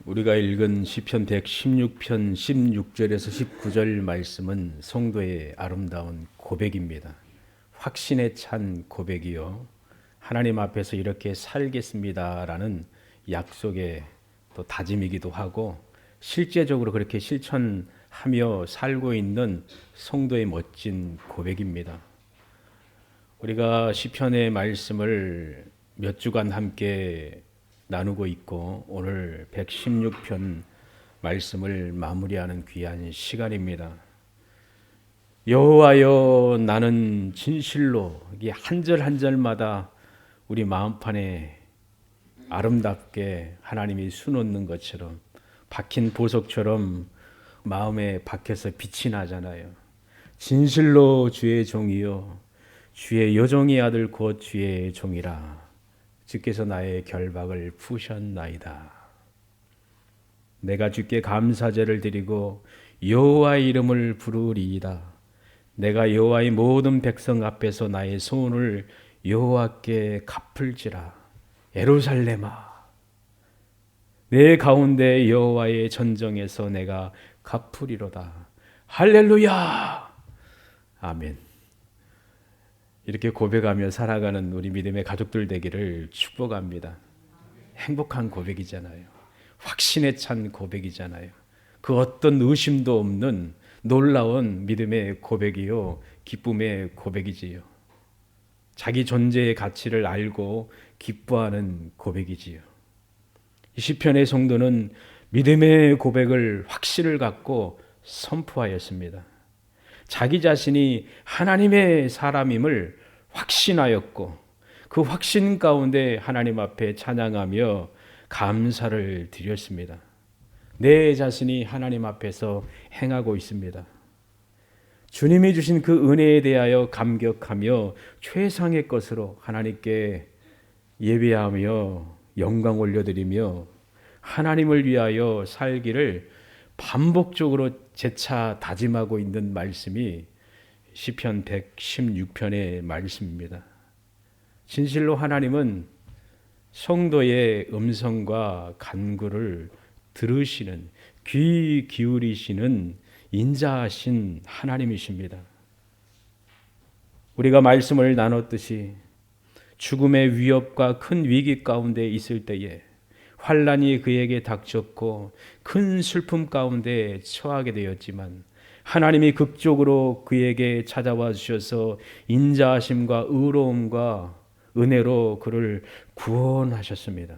우리가 읽은 시편 116편 16절에서 19절 말씀은 성도의 아름다운 고백입니다. 확신에 찬 고백이요, 하나님 앞에서 이렇게 살겠습니다라는 약속의 또 다짐이기도 하고, 실제적으로 그렇게 실천하며 살고 있는 성도의 멋진 고백입니다. 우리가 시편의 말씀을 몇 주간 함께 나누고 있고, 오늘 116편 말씀을 마무리하는 귀한 시간입니다. 여호와여, 나는 진실로, 이게 한 절 한 절마다 우리 마음판에 아름답게 하나님이 수놓는 것처럼, 박힌 보석처럼 마음에 박혀서 빛이 나잖아요. 진실로 주의 종이요, 주의 여종의 아들 곧 주의 종이라. 주께서 나의 결박을 푸셨나이다. 내가 주께 감사제를 드리고 여호와의 이름을 부르리이다. 내가 여호와의 모든 백성 앞에서 나의 소원을 여호와께 갚을지라. 예루살렘아, 내 가운데 여호와의 전정에서 내가 갚으리로다. 할렐루야. 아멘. 이렇게 고백하며 살아가는 우리 믿음의 가족들 되기를 축복합니다. 행복한 고백이잖아요. 확신에 찬 고백이잖아요. 그 어떤 의심도 없는 놀라운 믿음의 고백이요, 기쁨의 고백이지요. 자기 존재의 가치를 알고 기뻐하는 고백이지요. 이 시편의 성도는 믿음의 고백을, 확신을 갖고 선포하였습니다. 자기 자신이 하나님의 사람임을 확신하였고, 그 확신 가운데 하나님 앞에 찬양하며 감사를 드렸습니다. 내 자신이 하나님 앞에서 행하고 있습니다. 주님이 주신 그 은혜에 대하여 감격하며 최상의 것으로 하나님께 예배하며 영광 올려드리며 하나님을 위하여 살기를 반복적으로 재차 다짐하고 있는 말씀이 시편 116편의 말씀입니다. 진실로 하나님은 성도의 음성과 간구를 들으시는, 귀 기울이시는 인자하신 하나님이십니다. 우리가 말씀을 나눴듯이 죽음의 위협과 큰 위기 가운데 있을 때에 환난이 그에게 닥쳤고 큰 슬픔 가운데 처하게 되었지만, 하나님이 극적으로 그에게 찾아와 주셔서 인자하심과 의로움과 은혜로 그를 구원하셨습니다.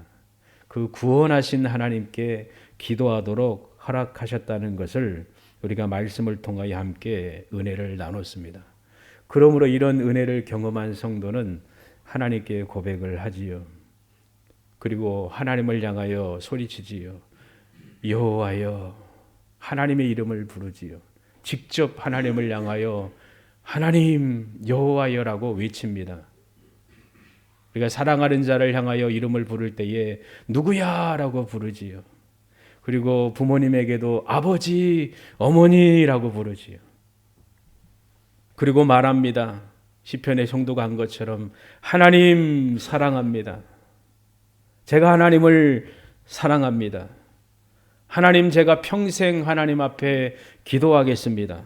그 구원하신 하나님께 기도하도록 허락하셨다는 것을 우리가 말씀을 통하여 함께 은혜를 나눴습니다. 그러므로 이런 은혜를 경험한 성도는 하나님께 고백을 하지요. 그리고 하나님을 향하여 소리치지요. 여호와여, 하나님의 이름을 부르지요. 직접 하나님을 향하여 하나님 여호와여라고 외칩니다. 우리가 사랑하는 자를 향하여 이름을 부를 때에 누구야라고 부르지요. 그리고 부모님에게도 아버지, 어머니라고 부르지요. 그리고 말합니다. 시편의 성도가 한 것처럼 하나님 사랑합니다. 제가 하나님을 사랑합니다. 하나님, 제가 평생 하나님 앞에 기도하겠습니다.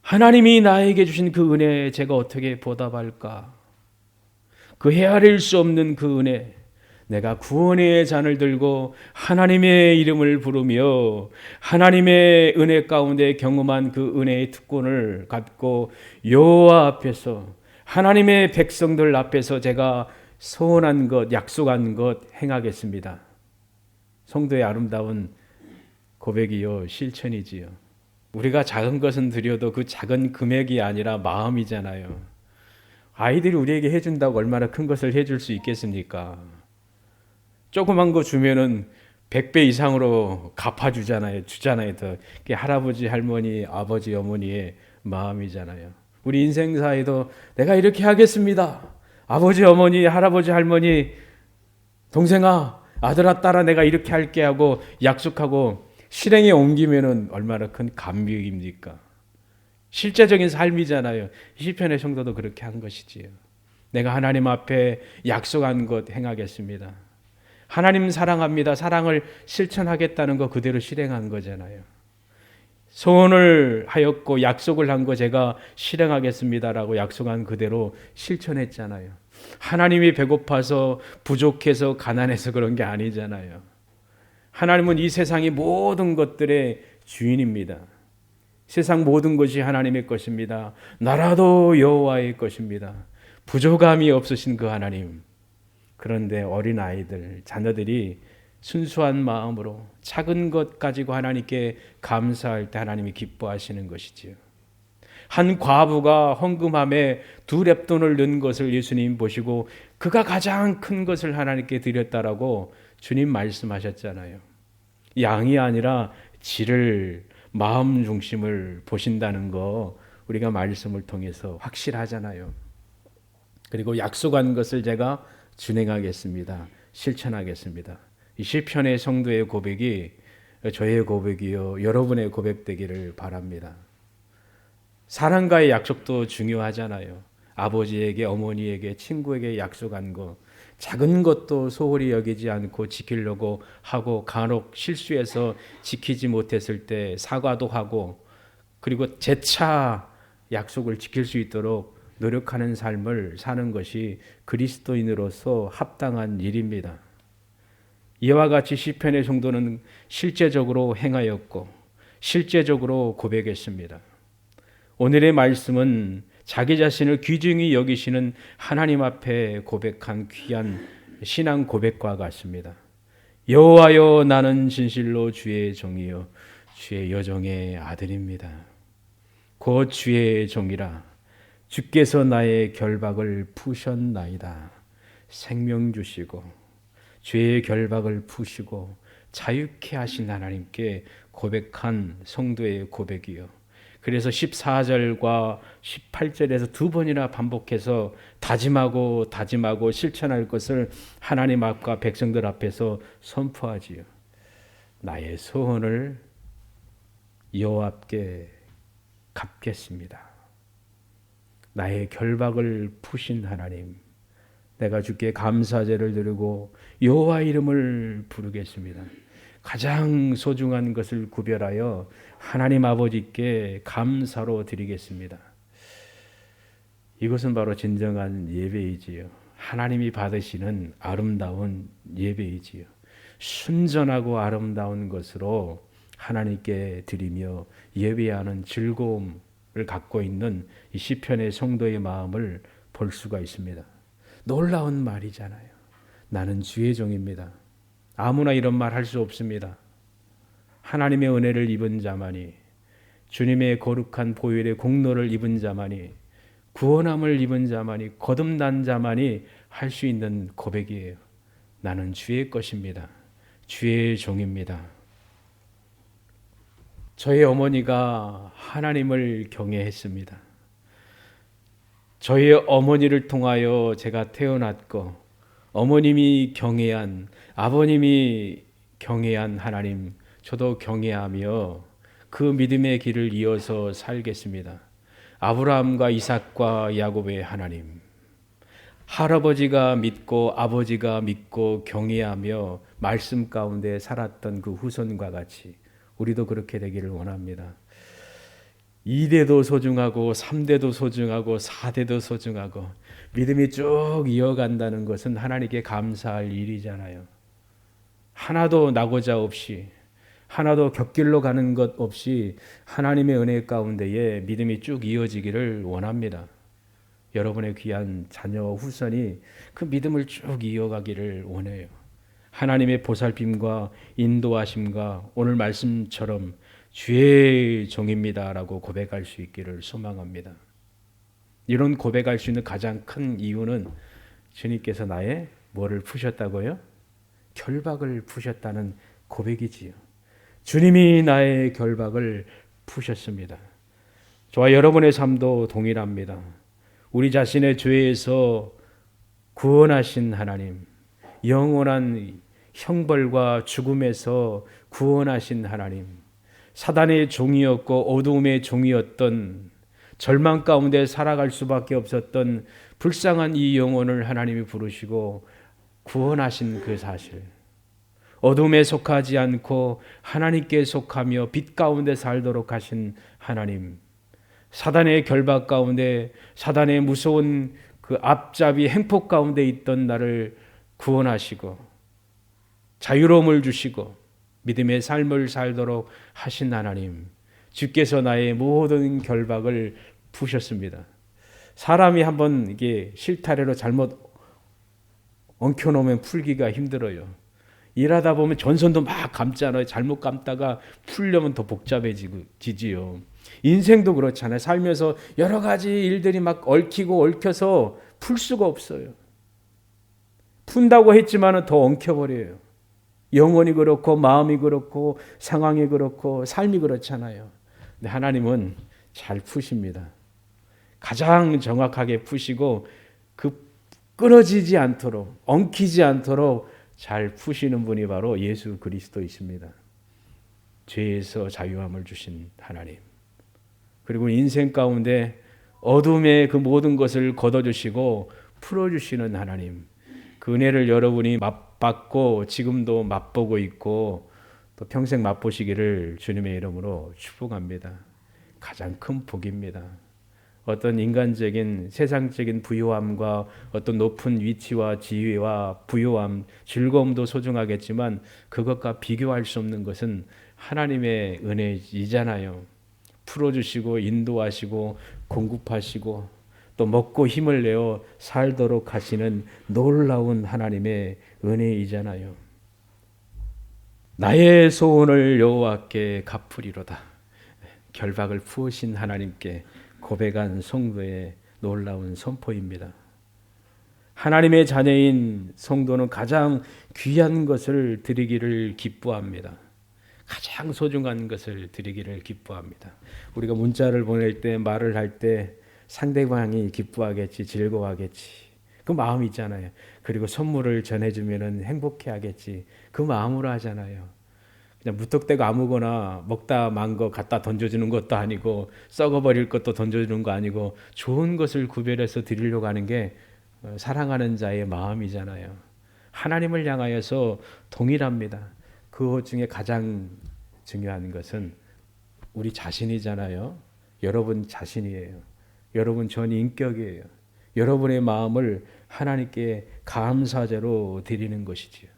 하나님이 나에게 주신 그 은혜에 제가 어떻게 보답할까? 그 헤아릴 수 없는 그 은혜, 내가 구원의 잔을 들고 하나님의 이름을 부르며 하나님의 은혜 가운데 경험한 그 은혜의 특권을 갖고 여호와 앞에서, 하나님의 백성들 앞에서 제가 소원한 것, 약속한 것 행하겠습니다. 성도의 아름다운 고백이요, 실천이지요. 우리가 작은 것은 드려도 그 작은 금액이 아니라 마음이잖아요. 아이들이 우리에게 해준다고 얼마나 큰 것을 해줄 수 있겠습니까? 조그만 거 주면은 100배 이상으로 갚아주잖아요. 주잖아요. 그게 할아버지, 할머니, 아버지, 어머니의 마음이잖아요. 우리 인생사에도 내가 이렇게 하겠습니다. 아버지, 어머니, 할아버지, 할머니, 동생아, 아들아, 딸아, 내가 이렇게 할게 하고 약속하고 실행에 옮기면은 얼마나 큰 감격입니까? 실제적인 삶이잖아요. 시편의 성도도 그렇게 한 것이지요. 내가 하나님 앞에 약속한 것 행하겠습니다. 하나님 사랑합니다. 사랑을 실천하겠다는 거 그대로 실행한 거잖아요. 소원을 하였고 약속을 한 거 제가 실행하겠습니다라고 약속한 그대로 실천했잖아요. 하나님이 배고파서 부족해서 가난해서 그런 게 아니잖아요. 하나님은 이 세상의 모든 것들의 주인입니다. 세상 모든 것이 하나님의 것입니다. 나라도 여호와의 것입니다. 부족함이 없으신 그 하나님. 그런데 어린아이들, 자녀들이 순수한 마음으로 작은 것 가지고 하나님께 감사할 때 하나님이 기뻐하시는 것이지요. 한 과부가 헌금함에 2렙돈을 넣은 것을 예수님 보시고 그가 가장 큰 것을 하나님께 드렸다라고 주님 말씀하셨잖아요. 양이 아니라 질을, 마음 중심을 보신다는 거 우리가 말씀을 통해서 확실하잖아요. 그리고 약속한 것을 제가 준행하겠습니다. 실천하겠습니다. 이 시편의 성도의 고백이 저의 고백이요 여러분의 고백되기를 바랍니다. 사랑과의 약속도 중요하잖아요. 아버지에게, 어머니에게, 친구에게 약속한 것, 작은 것도 소홀히 여기지 않고 지키려고 하고 간혹 실수해서 지키지 못했을 때 사과도 하고 그리고 재차 약속을 지킬 수 있도록 노력하는 삶을 사는 것이 그리스도인으로서 합당한 일입니다. 이와 같이 시편의 성도는 실제적으로 행하였고 실제적으로 고백했습니다. 오늘의 말씀은 자기 자신을 귀중히 여기시는 하나님 앞에 고백한 귀한 신앙 고백과 같습니다. 여호와여 나는 진실로 주의 종이요 주의 여종의 아들입니다. 곧 주의 종이라 주께서 나의 결박을 푸셨나이다. 생명 주시고 죄의 결박을 푸시고 자유케 하신 하나님께 고백한 성도의 고백이요. 그래서 14절과 18절에서 2번이나 반복해서 다짐하고 다짐하고 실천할 것을 하나님 앞과 백성들 앞에서 선포하지요. 나의 소원을 여호와께 갚겠습니다. 나의 결박을 푸신 하나님, 내가 주께 감사제를 드리고 여호와 이름을 부르겠습니다. 가장 소중한 것을 구별하여 하나님 아버지께 감사로 드리겠습니다. 이것은 바로 진정한 예배이지요. 하나님이 받으시는 아름다운 예배이지요. 순전하고 아름다운 것으로 하나님께 드리며 예배하는 즐거움을 갖고 있는 이 시편의 성도의 마음을 볼 수가 있습니다. 놀라운 말이잖아요. 나는 주의 종입니다. 아무나 이런 말 할 수 없습니다. 하나님의 은혜를 입은 자만이, 주님의 거룩한 보혈의 공로를 입은 자만이, 구원함을 입은 자만이, 거듭난 자만이 할 수 있는 고백이에요. 나는 주의 것입니다. 주의 종입니다. 저희 어머니가 하나님을 경외했습니다. 저희 어머니를 통하여 제가 태어났고 어머님이 경외한, 아버님이 경외한 하나님, 저도 경외하며 그 믿음의 길을 이어서 살겠습니다. 아브라함과 이삭과 야곱의 하나님, 할아버지가 믿고 아버지가 믿고 경외하며 말씀 가운데 살았던 그 후손과 같이 우리도 그렇게 되기를 원합니다. 2대도 소중하고 3대도 소중하고 4대도 소중하고 믿음이 쭉 이어간다는 것은 하나님께 감사할 일이잖아요. 하나도 나고자 없이, 하나도 곁길로 가는 것 없이 하나님의 은혜 가운데에 믿음이 쭉 이어지기를 원합니다. 여러분의 귀한 자녀 후손이 그 믿음을 쭉 이어가기를 원해요. 하나님의 보살핌과 인도하심과 오늘 말씀처럼 주의 종입니다라고 고백할 수 있기를 소망합니다. 이런 고백할 수 있는 가장 큰 이유는 주님께서 나의 뭐를 푸셨다고요? 결박을 푸셨다는 고백이지요. 주님이 나의 결박을 푸셨습니다. 저와 여러분의 삶도 동일합니다. 우리 자신의 죄에서 구원하신 하나님, 영원한 형벌과 죽음에서 구원하신 하나님, 사단의 종이었고 어두움의 종이었던, 절망 가운데 살아갈 수밖에 없었던 불쌍한 이 영혼을 하나님이 부르시고 구원하신 그 사실, 어둠에 속하지 않고 하나님께 속하며 빛 가운데 살도록 하신 하나님, 사단의 결박 가운데, 사단의 무서운 그 앞잡이 행폭 가운데 있던 나를 구원하시고 자유로움을 주시고 믿음의 삶을 살도록 하신 하나님, 주께서 나의 모든 결박을 푸셨습니다. 사람이 한번 이게 실타래로 잘못 엉켜놓으면 풀기가 힘들어요. 일하다 보면 전선도 막 감잖아요. 잘못 감다가 풀려면 더 복잡해지지요. 인생도 그렇잖아요. 살면서 여러 가지 일들이 막 얽히고 얽혀서 풀 수가 없어요. 푼다고 했지만 더 엉켜버려요. 영혼이 그렇고 마음이 그렇고 상황이 그렇고 삶이 그렇잖아요. 근데 하나님은 잘 푸십니다. 가장 정확하게 푸시고 그 끊어지지 않도록, 엉키지 않도록 잘 푸시는 분이 바로 예수 그리스도이십니다. 죄에서 자유함을 주신 하나님, 그리고 인생 가운데 어둠의 그 모든 것을 걷어주시고 풀어주시는 하나님, 그 은혜를 여러분이 맛봤고 지금도 맛보고 있고 또 평생 맛보시기를 주님의 이름으로 축복합니다. 가장 큰 복입니다. 어떤 인간적인 세상적인 부유함과 어떤 높은 위치와 지위와 부유함, 즐거움도 소중하겠지만 그것과 비교할 수 없는 것은 하나님의 은혜이잖아요. 풀어주시고 인도하시고 공급하시고 또 먹고 힘을 내어 살도록 하시는 놀라운 하나님의 은혜이잖아요. 나의 소원을 여호와께 갚으리로다. 결박을 푸으신 하나님께 고백한 성도의 놀라운 선포입니다. 하나님의 자녀인 성도는 가장 귀한 것을 드리기를 기뻐합니다. 가장 소중한 것을 드리기를 기뻐합니다. 우리가 문자를 보낼 때, 말을 할 때 상대방이 기뻐하겠지, 즐거워하겠지, 그 마음이 있잖아요. 그리고 선물을 전해주면 행복해하겠지, 그 마음으로 하잖아요. 그냥 무턱대고 아무거나 먹다 만 거 갖다 던져주는 것도 아니고 썩어버릴 것도 던져주는 거 아니고 좋은 것을 구별해서 드리려고 하는 게 사랑하는 자의 마음이잖아요. 하나님을 향하여서 동일합니다. 그 중에 가장 중요한 것은 우리 자신이잖아요. 여러분 자신이에요. 여러분 전 인격이에요. 여러분의 마음을 하나님께 감사제로 드리는 것이지요.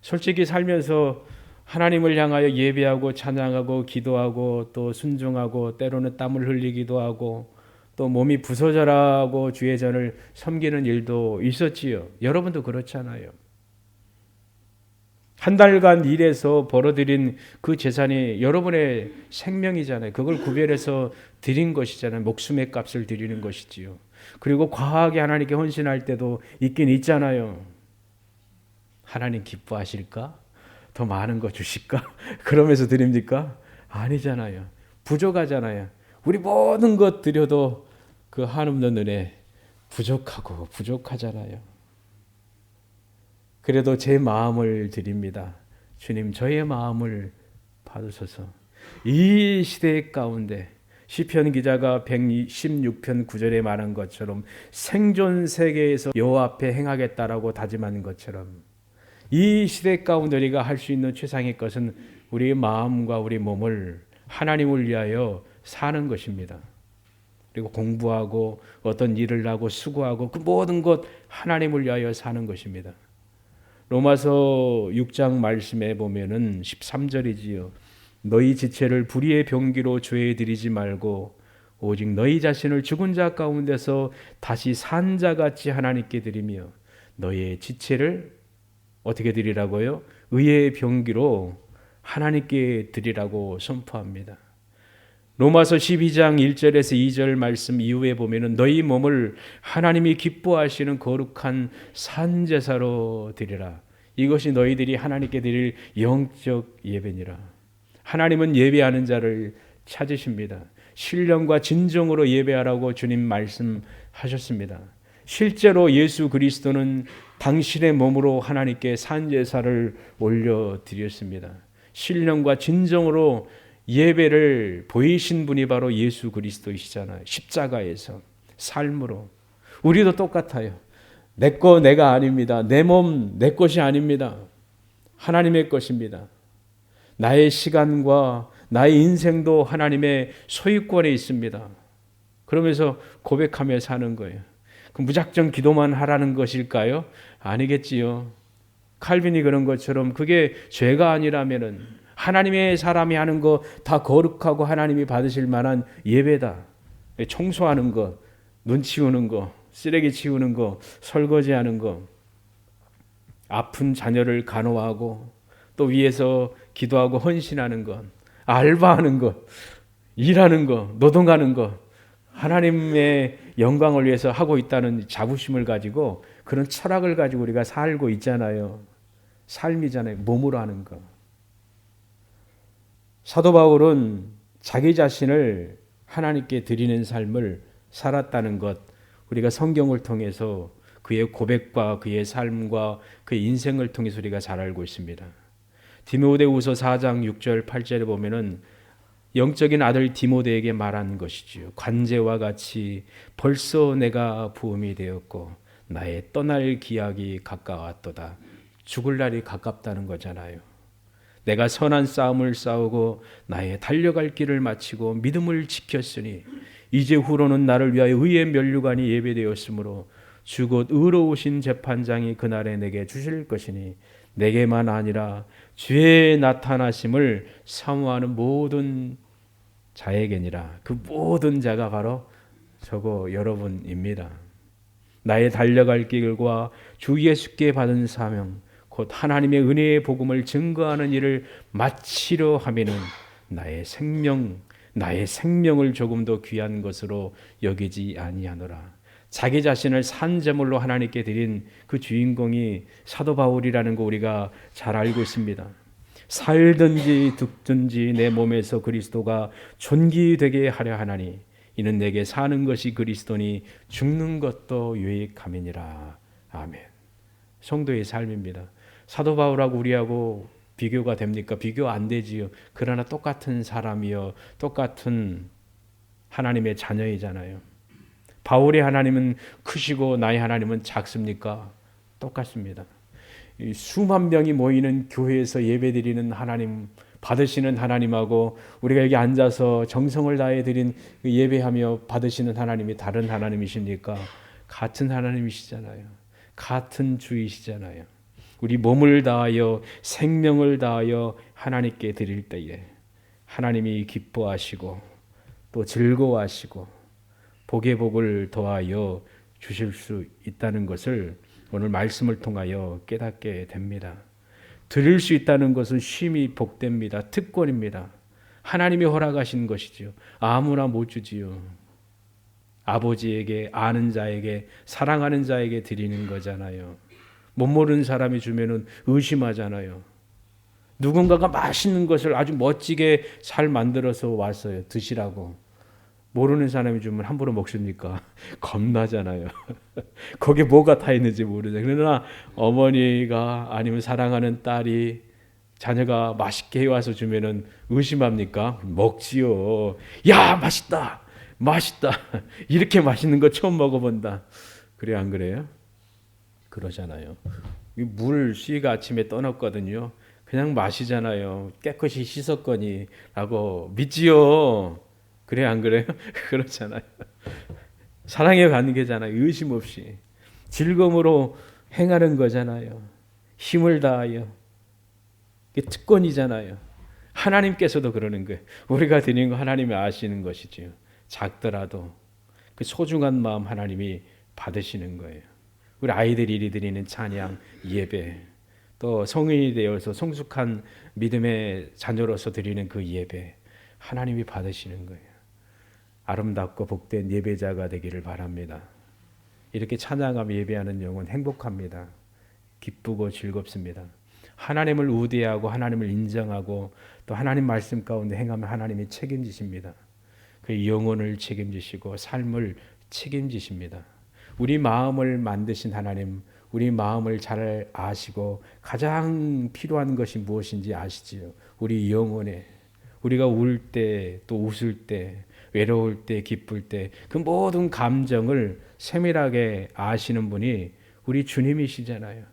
솔직히 살면서 하나님을 향하여 예배하고 찬양하고 기도하고 또 순종하고 때로는 땀을 흘리기도 하고 또 몸이 부서져라고 주의 전을 섬기는 일도 있었지요. 여러분도 그렇잖아요. 한 달간 일해서 벌어들인 그 재산이 여러분의 생명이잖아요. 그걸 구별해서 드린 것이잖아요. 목숨의 값을 드리는 것이지요. 그리고 과하게 하나님께 헌신할 때도 있긴 있잖아요. 하나님 기뻐하실까? 더 많은 거 주실까? 그러면서 드립니까? 아니잖아요. 부족하잖아요. 우리 모든 것 드려도 그 한없는 은혜 부족하잖아요. 그래도 제 마음을 드립니다. 주님, 저의 마음을 받으소서. 이 시대 가운데 시편 기자가 116편 9절에 말한 것처럼 생존 세계에서 여호와 앞에 행하겠다라고 다짐한 것처럼 이 시대 가운데 우리가 할 수 있는 최상의 것은 우리의 마음과 우리 몸을 하나님을 위하여 사는 것입니다. 그리고 공부하고 어떤 일을 하고 수고하고 그 모든 것 하나님을 위하여 사는 것입니다. 로마서 6장 말씀에 보면은 13절이지요. 너희 지체를 불의의 병기로 죄에 들이지 말고 오직 너희 자신을 죽은 자 가운데서 다시 산 자같이 하나님께 드리며 너희의 지체를 어떻게 드리라고요? 의의 병기로 하나님께 드리라고 선포합니다. 로마서 12장 1절에서 2절 말씀 이후에 보면은 너희 몸을 하나님이 기뻐하시는 거룩한 산제사로 드리라. 이것이 너희들이 하나님께 드릴 영적 예배니라. 하나님은 예배하는 자를 찾으십니다. 신령과 진정으로 예배하라고 주님 말씀하셨습니다. 실제로 예수 그리스도는 당신의 몸으로 하나님께 산제사를 올려드렸습니다. 신령과 진정으로 예배를 보이신 분이 바로 예수 그리스도이시잖아요. 십자가에서 삶으로. 우리도 똑같아요. 내 거 내가 아닙니다. 내 몸 내 것이 아닙니다. 하나님의 것입니다. 나의 시간과 나의 인생도 하나님의 소유권에 있습니다. 그러면서 고백하며 사는 거예요. 그 무작정 기도만 하라는 것일까요? 아니겠지요. 칼빈이 그런 것처럼 그게 죄가 아니라면은 하나님의 사람이 하는 거 다 거룩하고 하나님이 받으실 만한 예배다. 청소하는 거, 눈 치우는 거, 쓰레기 치우는 거, 설거지하는 거, 아픈 자녀를 간호하고 또 위에서 기도하고 헌신하는 것, 알바하는 것, 일하는 것, 노동하는 것, 하나님의 영광을 위해서 하고 있다는 자부심을 가지고 그런 철학을 가지고 우리가 살고 있잖아요. 삶이잖아요. 몸으로 하는 것. 사도 바울은 자기 자신을 하나님께 드리는 삶을 살았다는 것, 우리가 성경을 통해서 그의 고백과 그의 삶과 그의 인생을 통해서 우리가 잘 알고 있습니다. 디모데후서 4장 6절 8절에 보면은 영적인 아들 디모데에게 말한 것이지요. 관제와 같이 벌써 내가 부음이 되었고 나의 떠날 기약이 가까웠도다. 죽을 날이 가깝다는 거잖아요. 내가 선한 싸움을 싸우고 나의 달려갈 길을 마치고 믿음을 지켰으니 이제 후로는 나를 위하여 의의 면류관이 예배되었으므로 주 곧 의로우신 재판장이 그날에 내게 주실 것이니 내게만 아니라 주의 나타나심을 사모하는 모든 자에게니라. 그 모든 자가 바로 저거 여러분입니다. 나의 달려갈 길과 주 예수께 받은 사명, 곧 하나님의 은혜의 복음을 증거하는 일을 마치려 하면은 나의 생명을 조금 더 귀한 것으로 여기지 아니하노라. 자기 자신을 산제물로 하나님께 드린 그 주인공이 사도 바울이라는 거 우리가 잘 알고 있습니다. 살든지 죽든지 내 몸에서 그리스도가 존귀되게 하려 하나니 이는 내게 사는 것이 그리스도니 죽는 것도 유익함이니라. 아멘. 성도의 삶입니다. 사도 바울하고 우리하고 비교가 됩니까? 비교 안 되지요. 그러나 똑같은 사람이요, 똑같은 하나님의 자녀이잖아요. 바울의 하나님은 크시고 나의 하나님은 작습니까? 똑같습니다. 수만 명이 모이는 교회에서 예배드리는 하나님, 받으시는 하나님하고 우리가 여기 앉아서 정성을 다해 드린 예배하며 받으시는 하나님이 다른 하나님이십니까? 같은 하나님이시잖아요. 같은 주이시잖아요. 우리 몸을 다하여 생명을 다하여 하나님께 드릴 때에 하나님이 기뻐하시고 또 즐거워하시고 복의 복을 더하여 주실 수 있다는 것을 오늘 말씀을 통하여 깨닫게 됩니다. 드릴 수 있다는 것은 쉼이 복됩니다. 특권입니다. 하나님이 허락하신 것이지요. 아무나 못 주지요. 아버지에게, 아는 자에게, 사랑하는 자에게 드리는 거잖아요. 못 모르는 사람이 주면은 의심하잖아요. 누군가가 맛있는 것을 아주 멋지게 잘 만들어서 왔어요. 드시라고. 모르는 사람이 주면 함부로 먹습니까? 겁나잖아요. 거기에 뭐가 타 있는지 모르죠. 그러나 어머니가 아니면 사랑하는 딸이 자녀가 맛있게 해와서 주면은 의심합니까? 먹지요. 야, 맛있다. 맛있다. 이렇게 맛있는 거 처음 먹어본다. 그래, 안 그래요? 그러잖아요. 물 씨가 아침에 떠났거든요. 그냥 마시잖아요. 깨끗이 씻었거니 라고 믿지요. 그래, 안 그래요? 그렇잖아요. 사랑의 관계잖아요. 의심 없이 즐거움으로 행하는 거잖아요. 힘을 다하여. 이게 특권이잖아요. 하나님께서도 그러는 거예요. 우리가 드리는 거 하나님이 아시는 것이지요. 작더라도 그 소중한 마음 하나님이 받으시는 거예요. 우리 아이들이 드리는 찬양, 예배, 또 성인이 되어서 성숙한 믿음의 자녀로서 드리는 그 예배, 하나님이 받으시는 거예요. 아름답고 복된 예배자가 되기를 바랍니다. 이렇게 찬양하며 예배하는 영혼 행복합니다. 기쁘고 즐겁습니다. 하나님을 우대하고 하나님을 인정하고 또 하나님 말씀 가운데 행하면 하나님이 책임지십니다. 그 영혼을 책임지시고 삶을 책임지십니다. 우리 마음을 만드신 하나님, 우리 마음을 잘 아시고 가장 필요한 것이 무엇인지 아시지요. 우리 영혼에 우리가 울 때 또 웃을 때 외로울 때 기쁠 때 그 모든 감정을 세밀하게 아시는 분이 우리 주님이시잖아요.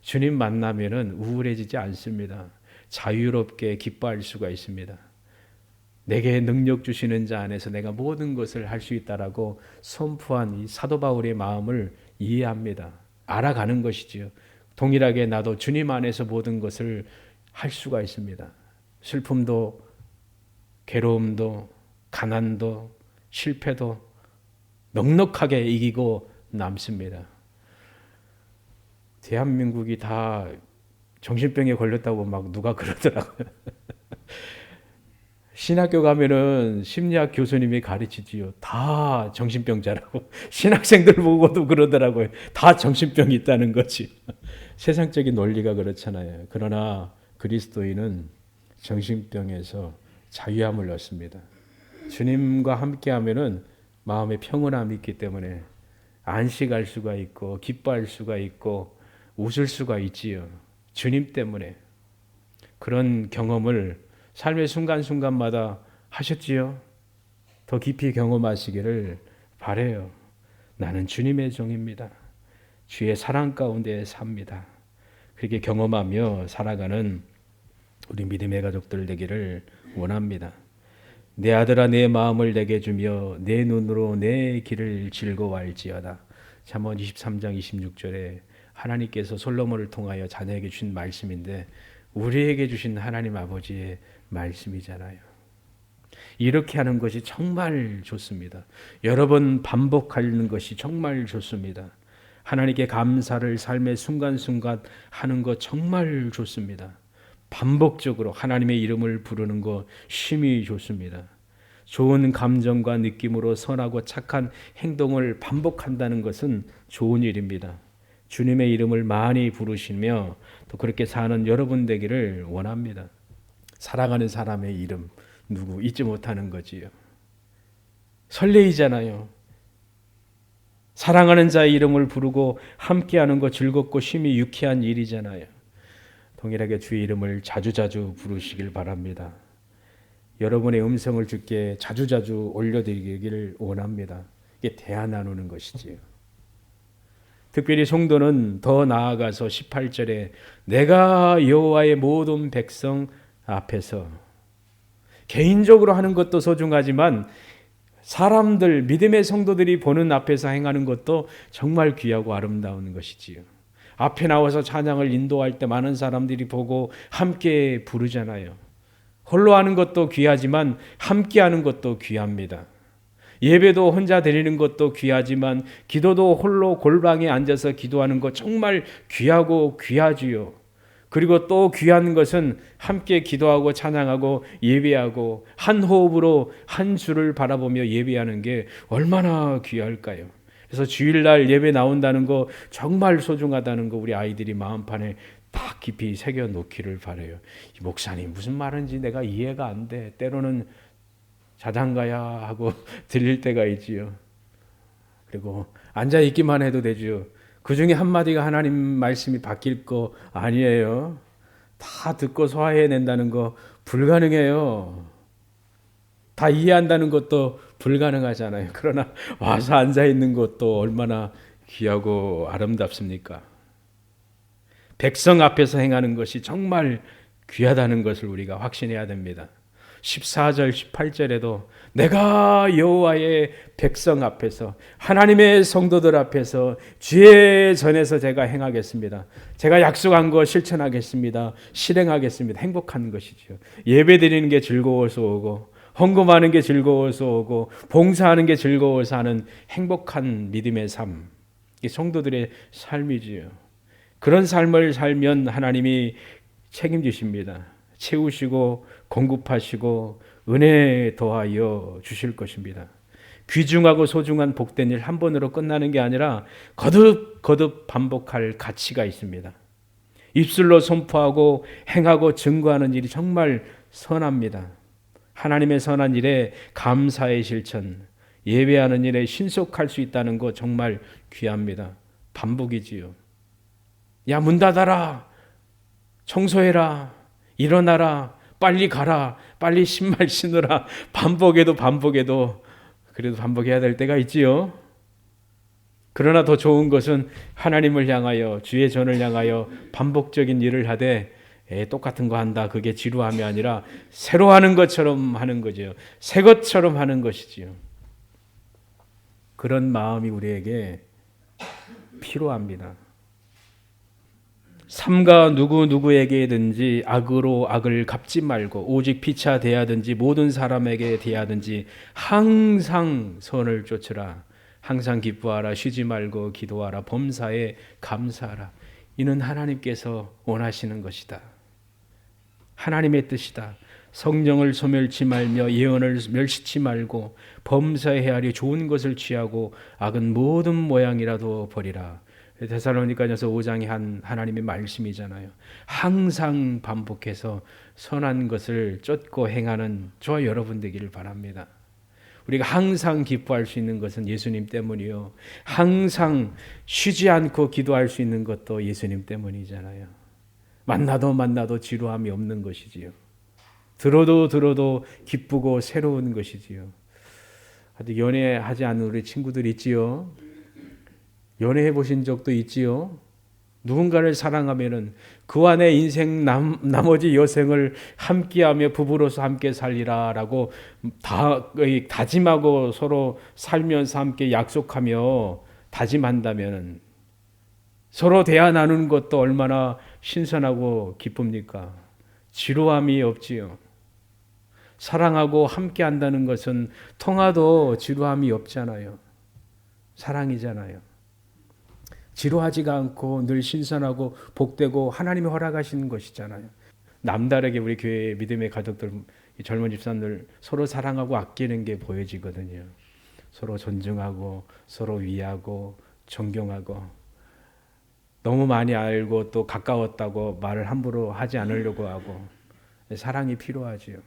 주님 만나면은 우울해지지 않습니다. 자유롭게 기뻐할 수가 있습니다. 내게 능력 주시는 자 안에서 내가 모든 것을 할 수 있다라고 선포한 이 사도 바울의 마음을 이해합니다. 알아가는 것이지요. 동일하게 나도 주님 안에서 모든 것을 할 수가 있습니다. 슬픔도, 괴로움도, 가난도, 실패도 넉넉하게 이기고 남습니다. 대한민국이 다 정신병에 걸렸다고 막 누가 그러더라고요. 신학교 가면은 심리학 교수님이 가르치지요. 다 정신병자라고. 신학생들 보고도 그러더라고요. 다 정신병이 있다는 거지. 세상적인 논리가 그렇잖아요. 그러나 그리스도인은 정신병에서 자유함을 얻습니다. 주님과 함께 하면은 마음의 평온함이 있기 때문에 안식할 수가 있고 기뻐할 수가 있고 웃을 수가 있지요. 주님 때문에. 그런 경험을 삶의 순간순간마다 하셨지요. 더 깊이 경험하시기를 바라요. 나는 주님의 종입니다. 주의 사랑 가운데 삽니다. 그렇게 경험하며 살아가는 우리 믿음의 가족들 되기를 원합니다. 내 아들아 내 마음을 내게 주며 내 눈으로 내 길을 즐거워할지어다. 잠언 23장 26절에 하나님께서 솔로몬을 통하여 자녀에게 주신 말씀인데 우리에게 주신 하나님 아버지의 말씀이잖아요. 이렇게 하는 것이 정말 좋습니다. 여러 번 반복하는 것이 정말 좋습니다. 하나님께 감사를 삶의 순간순간 하는 것 정말 좋습니다. 반복적으로 하나님의 이름을 부르는 것 심히 좋습니다. 좋은 감정과 느낌으로 선하고 착한 행동을 반복한다는 것은 좋은 일입니다. 주님의 이름을 많이 부르시며 또 그렇게 사는 여러분 되기를 원합니다. 사랑하는 사람의 이름 누구 잊지 못하는 거지요. 설레이잖아요. 사랑하는 자의 이름을 부르고 함께하는 거 즐겁고 심히 유쾌한 일이잖아요. 동일하게 주의 이름을 자주자주 부르시길 바랍니다. 여러분의 음성을 주께 자주자주 올려드리기를 원합니다. 이게 대화 나누는 것이지요. 특별히 성도는 더 나아가서 18절에 내가 여호와의 모든 백성 앞에서 개인적으로 하는 것도 소중하지만 사람들, 믿음의 성도들이 보는 앞에서 행하는 것도 정말 귀하고 아름다운 것이지요. 앞에 나와서 찬양을 인도할 때 많은 사람들이 보고 함께 부르잖아요. 홀로 하는 것도 귀하지만 함께 하는 것도 귀합니다. 예배도 혼자 드리는 것도 귀하지만 기도도 홀로 골방에 앉아서 기도하는 것 정말 귀하고 귀하지요. 그리고 또 귀한 것은 함께 기도하고 찬양하고 예배하고 한 호흡으로 한 주를 바라보며 예배하는 게 얼마나 귀할까요? 그래서 주일날 예배 나온다는 거 정말 소중하다는 거 우리 아이들이 마음판에 딱 깊이 새겨 놓기를 바라요. 이 목사님 무슨 말인지 내가 이해가 안 돼. 때로는 자장가야 하고 들릴 때가 있지요. 그리고 앉아 있기만 해도 되지요. 그 중에 한마디가 하나님 말씀이 바뀔 거 아니에요. 다 듣고 소화해낸다는 거 불가능해요. 다 이해한다는 것도 불가능하잖아요. 그러나 와서 앉아있는 것도 얼마나 귀하고 아름답습니까? 백성 앞에서 행하는 것이 정말 귀하다는 것을 우리가 확신해야 됩니다. 14절 18절에도 내가 여호와의 백성 앞에서 하나님의 성도들 앞에서 주의 전에서 제가 행하겠습니다. 제가 약속한 거 실천하겠습니다. 실행하겠습니다. 행복한 것이죠. 예배 드리는 게 즐거워서 오고 헌금하는 게 즐거워서 오고 봉사하는 게 즐거워서 하는 행복한 믿음의 삶. 이 성도들의 삶이지요. 그런 삶을 살면 하나님이 책임지십니다. 채우시고 공급하시고 은혜 더하여 주실 것입니다. 귀중하고 소중한 복된 일 한 번으로 끝나는 게 아니라 거듭 반복할 가치가 있습니다. 입술로 선포하고 행하고 증거하는 일이 정말 선합니다. 하나님의 선한 일에 감사의 실천, 예배하는 일에 신속할 수 있다는 거 정말 귀합니다. 반복이지요. 야, 문 닫아라. 청소해라. 일어나라. 빨리 가라. 빨리 신발 신으라. 반복해도 그래도 반복해야 될 때가 있지요. 그러나 더 좋은 것은 하나님을 향하여 주의 전을 향하여 반복적인 일을 하되 똑같은 거 한다. 그게 지루함이 아니라 새로 하는 것처럼 하는 거죠. 새 것처럼 하는 것이지요. 그런 마음이 우리에게 필요합니다. 삼가 누구에게든지 악으로 악을 갚지 말고 오직 피차 대하든지 모든 사람에게 대하든지 항상 선을 쫓으라. 항상 기뻐하라. 쉬지 말고 기도하라. 범사에 감사하라. 이는 하나님께서 원하시는 것이다. 하나님의 뜻이다. 성령을 소멸치 말며 예언을 멸시치 말고 범사에 헤아리 좋은 것을 취하고 악은 모든 모양이라도 버리라. 데살로니가전서 5장이 한 하나님의 말씀이잖아요. 항상 반복해서 선한 것을 쫓고 행하는 저와 여러분 되기를 바랍니다. 우리가 항상 기뻐할 수 있는 것은 예수님 때문이요. 항상 쉬지 않고 기도할 수 있는 것도 예수님 때문이잖아요. 만나도 지루함이 없는 것이지요. 들어도 기쁘고 새로운 것이지요. 연애하지 않는 우리 친구들 있지요. 연애해 보신 적도 있지요. 누군가를 사랑하면은 그 안에 인생 나머지 여생을 함께하며 부부로서 함께 살리라라고 다짐하고 서로 살면서 함께 약속하며 다짐한다면 서로 대화 나누는 것도 얼마나 신선하고 기쁩니까? 지루함이 없지요. 사랑하고 함께 한다는 것은 통화도 지루함이 없잖아요. 사랑이잖아요. 지루하지가 않고 늘 신선하고 복되고 하나님이 허락하시는 것이잖아요. 남다르게 우리 교회 믿음의 가족들, 젊은 집사님들 서로 사랑하고 아끼는 게 보여지거든요. 서로 존중하고 서로 위하고 존경하고 너무 많이 알고 또 가까웠다고 말을 함부로 하지 않으려고 하고 사랑이 필요하지요.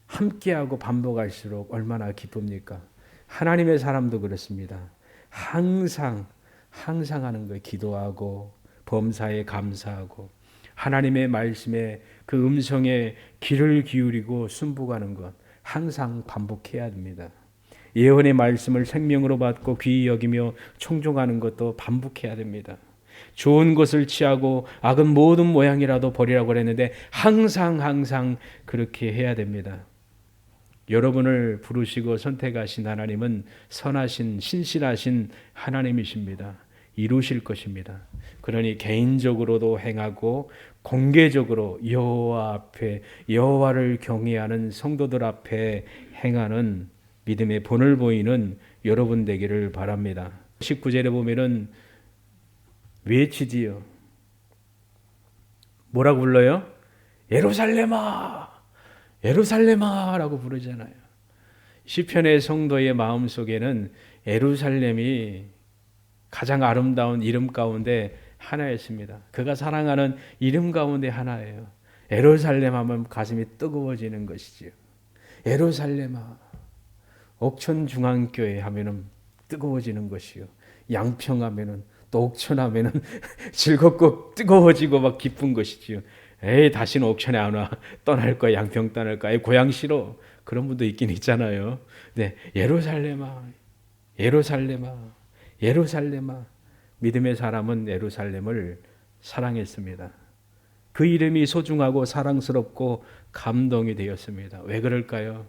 함께하고 반복할수록 얼마나 기쁩니까? 하나님의 사람도 그렇습니다. 항상 하는 거예요. 기도하고 범사에 감사하고 하나님의 말씀에 그 음성에 귀를 기울이고 순복하는 것 항상 반복해야 됩니다. 예언의 말씀을 생명으로 받고 귀히 여기며 청종하는 것도 반복해야 됩니다. 좋은 것을 취하고 악은 모든 모양이라도 버리라고 그랬는데 항상 그렇게 해야 됩니다. 여러분을 부르시고 선택하신 하나님은 선하신 신실하신 하나님이십니다. 이루실 것입니다. 그러니 개인적으로도 행하고 공개적으로 여호와 앞에 여호와를 경외하는 성도들 앞에 행하는 믿음의 본을 보이는 여러분 되기를 바랍니다. 19절에 보면은 외치지요. 뭐라고 불러요? 예루살렘아! 예루살렘아라고 부르잖아요. 시편의 성도의 마음속에는 예루살렘이 가장 아름다운 이름 가운데 하나였습니다. 그가 사랑하는 이름 가운데 하나예요. 예루살렘 하면 가슴이 뜨거워지는 것이지요. 예루살렘아. 옥천중앙교회 하면은 뜨거워지는 것이요. 양평하면은 또 옥천하면은 즐겁고 뜨거워지고 막 기쁜 것이지요. 에이 다시는 옥천에 안 와. 떠날 거야. 양평 떠날 거야. 고향 싫어. 그런 분도 있긴 있잖아요. 네, 예루살렘아. 믿음의 사람은 예루살렘을 사랑했습니다. 그 이름이 소중하고 사랑스럽고 감동이 되었습니다. 왜 그럴까요?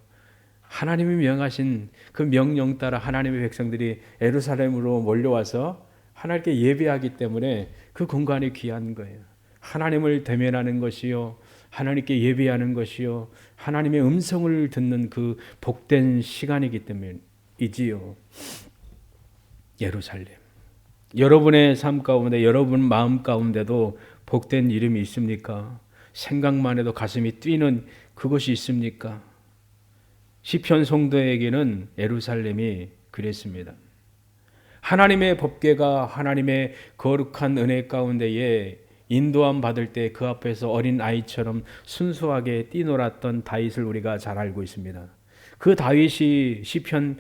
하나님이 명하신 그 명령 따라 하나님의 백성들이 예루살렘으로 몰려와서 하나님께 예배하기 때문에 그 공간이 귀한 거예요. 하나님을 대면하는 것이요, 하나님께 예배하는 것이요, 하나님의 음성을 듣는 그 복된 시간이기 때문이지요. 예루살렘. 여러분의 삶 가운데, 여러분 마음 가운데도 복된 이름이 있습니까? 생각만 해도 가슴이 뛰는 그것이 있습니까? 시편 성도에게는 예루살렘이 그랬습니다. 하나님의 법궤가 하나님의 거룩한 은혜 가운데에 인도함 받을 때 그 앞에서 어린 아이처럼 순수하게 뛰놀았던 다윗을 우리가 잘 알고 있습니다. 그 다윗이 시편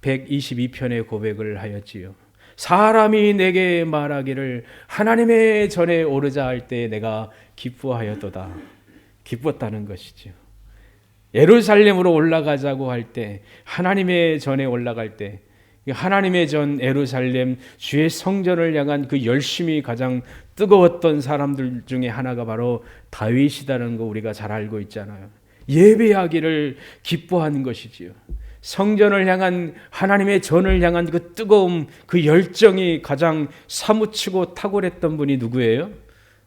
122편의 고백을 하였지요. 사람이 내게 말하기를 하나님의 전에 오르자 할 때 내가 기뻐하였도다. 기뻤다는 것이죠. 예루살렘으로 올라가자고 할 때, 하나님의 전에 올라갈 때 하나님의 전 예루살렘 주의 성전을 향한 그 열심이 가장 뜨거웠던 사람들 중에 하나가 바로 다윗이라는 거 우리가 잘 알고 있잖아요. 예배하기를 기뻐하는 것이지요. 성전을 향한 하나님의 전을 향한 그 뜨거움, 그 열정이 가장 사무치고 탁월했던 분이 누구예요?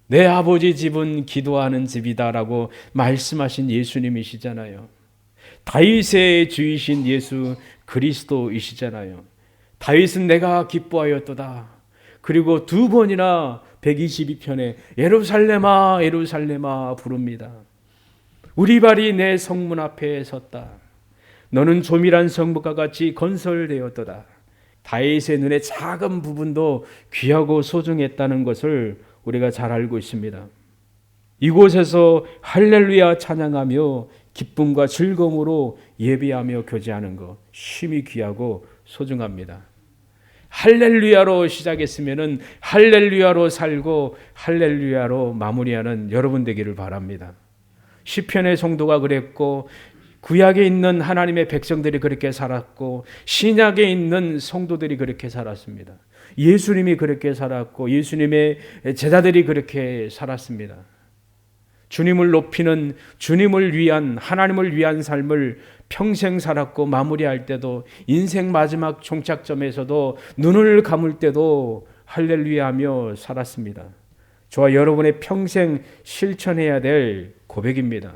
내 아버지 집은 기도하는 집이다라고 말씀하신 예수님이시잖아요. 다윗의 주이신 예수 그리스도이시잖아요. 다윗은 내가 기뻐하였도다. 그리고 두 번이나 122편에 예루살렘아 예루살렘아 부릅니다. 우리 발이 내 성문 앞에 섰다. 너는 조밀한 성벽과 같이 건설되었도다. 다윗의 눈에 작은 부분도 귀하고 소중했다는 것을 우리가 잘 알고 있습니다. 이곳에서 할렐루야 찬양하며 기쁨과 즐거움으로 예배하며 교제하는 것 심히 귀하고 소중합니다. 할렐루야로 시작했으면 할렐루야로 살고 할렐루야로 마무리하는 여러분 되기를 바랍니다. 시편의 성도가 그랬고 구약에 있는 하나님의 백성들이 그렇게 살았고 신약에 있는 성도들이 그렇게 살았습니다. 예수님이 그렇게 살았고 예수님의 제자들이 그렇게 살았습니다. 주님을 높이는 주님을 위한 하나님을 위한 삶을 평생 살았고 마무리할 때도 인생 마지막 종착점에서도 눈을 감을 때도 할렐루야 하며 살았습니다. 저와 여러분의 평생 실천해야 될 고백입니다.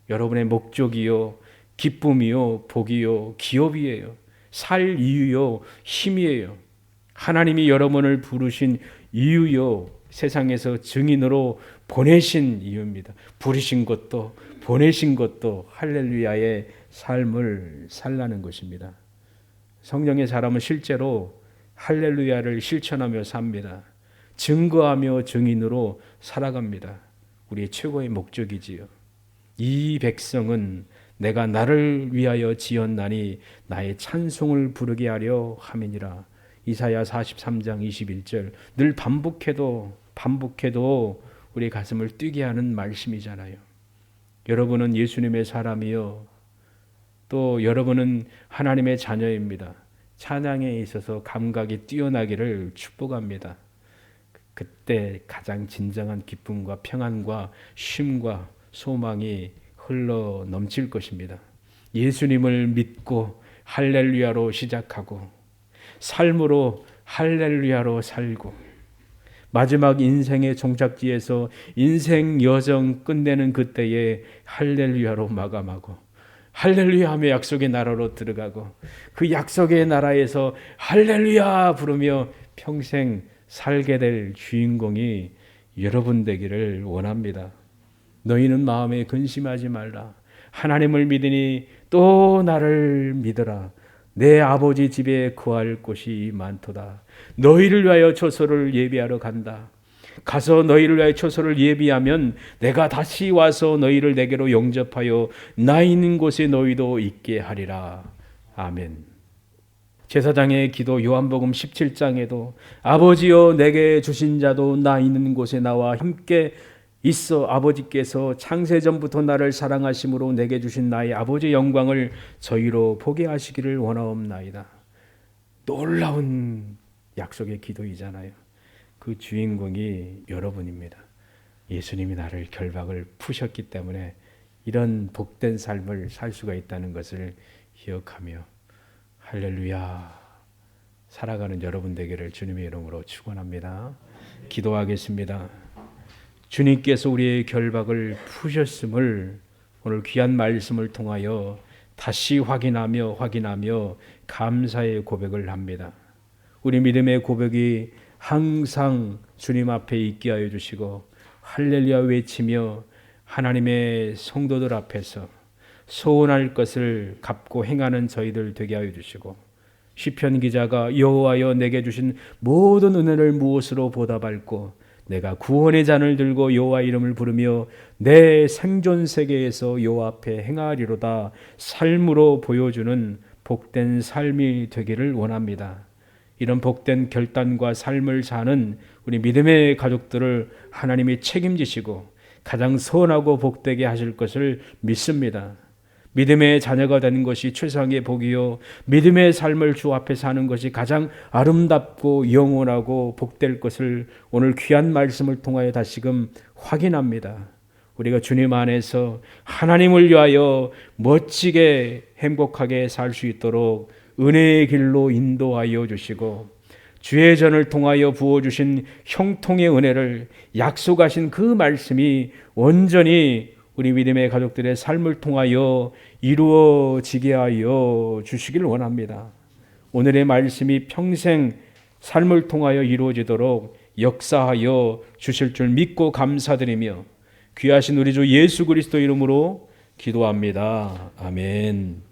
여러분의 목적이요 기쁨이요 복이요 기업이에요. 살 이유요 힘이에요. 하나님이 여러분을 부르신 이유요 세상에서 증인으로 보내신 이유입니다. 부르신 것도 보내신 것도 할렐루야의 삶을 살라는 것입니다. 성령의 사람은 실제로 할렐루야를 실천하며 삽니다. 증거하며 증인으로 살아갑니다. 우리의 최고의 목적이지요. 이 백성은 내가 나를 위하여 지었나니 나의 찬송을 부르게 하려 함이니라. 이사야 43장 21절 늘 반복해도 우리 가슴을 뛰게 하는 말씀이잖아요. 여러분은 예수님의 사람이요 또 여러분은 하나님의 자녀입니다. 찬양에 있어서 감각이 뛰어나기를 축복합니다. 그때 가장 진정한 기쁨과 평안과 쉼과 소망이 흘러 넘칠 것입니다. 예수님을 믿고 할렐루야로 시작하고 삶으로 할렐루야로 살고 마지막 인생의 종착지에서 인생 여정 끝내는 그때에 할렐루야로 마감하고 할렐루야 하며 약속의 나라로 들어가고 그 약속의 나라에서 할렐루야 부르며 평생 살게 될 주인공이 여러분 되기를 원합니다. 너희는 마음에 근심하지 말라. 하나님을 믿으니 또 나를 믿어라. 내 아버지 집에 거할 곳이 많도다. 너희를 위하여 처소를 예비하러 간다. 가서 너희를 위하여 처소를 예비하면 내가 다시 와서 너희를 내게로 영접하여 나 있는 곳에 너희도 있게 하리라. 아멘. 제사장의 기도 요한복음 17장에도 아버지여 내게 주신 자도 나 있는 곳에 나와 함께 있어 아버지께서 창세전부터 나를 사랑하심으로 내게 주신 나의 아버지의 영광을 저희로 보게 하시기를 원하옵나이다. 놀라운 약속의 기도이잖아요. 그 주인공이 여러분입니다. 예수님이 나를 결박을 푸셨기 때문에 이런 복된 삶을 살 수가 있다는 것을 기억하며 할렐루야 살아가는 여러분 되기를 주님의 이름으로 축원합니다. 기도하겠습니다. 주님께서 우리의 결박을 푸셨음을 오늘 귀한 말씀을 통하여 다시 확인하며 감사의 고백을 합니다. 우리 믿음의 고백이 항상 주님 앞에 있게 하여 주시고 할렐루야 외치며 하나님의 성도들 앞에서 소원할 것을 갚고 행하는 저희들 되게 하여 주시고 시편 기자가 여호와여 내게 주신 모든 은혜를 무엇으로 보답할꼬 내가 구원의 잔을 들고 여호와 이름을 부르며 내 생존 세계에서 여호와 앞에 행하리로다 삶으로 보여주는 복된 삶이 되기를 원합니다. 이런 복된 결단과 삶을 사는 우리 믿음의 가족들을 하나님이 책임지시고 가장 선하고 복되게 하실 것을 믿습니다. 믿음의 자녀가 되는 것이 최상의 복이요, 믿음의 삶을 주 앞에 사는 것이 가장 아름답고 영원하고 복될 것을 오늘 귀한 말씀을 통하여 다시금 확인합니다. 우리가 주님 안에서 하나님을 위하여 멋지게 행복하게 살 수 있도록 은혜의 길로 인도하여 주시고, 주의 전을 통하여 부어주신 형통의 은혜를 약속하신 그 말씀이 온전히 우리 믿음의 가족들의 삶을 통하여 이루어지게 하여 주시길 원합니다. 오늘의 말씀이 평생 삶을 통하여 이루어지도록 역사하여 주실 줄 믿고 감사드리며 귀하신 우리 주 예수 그리스도 이름으로 기도합니다. 아멘.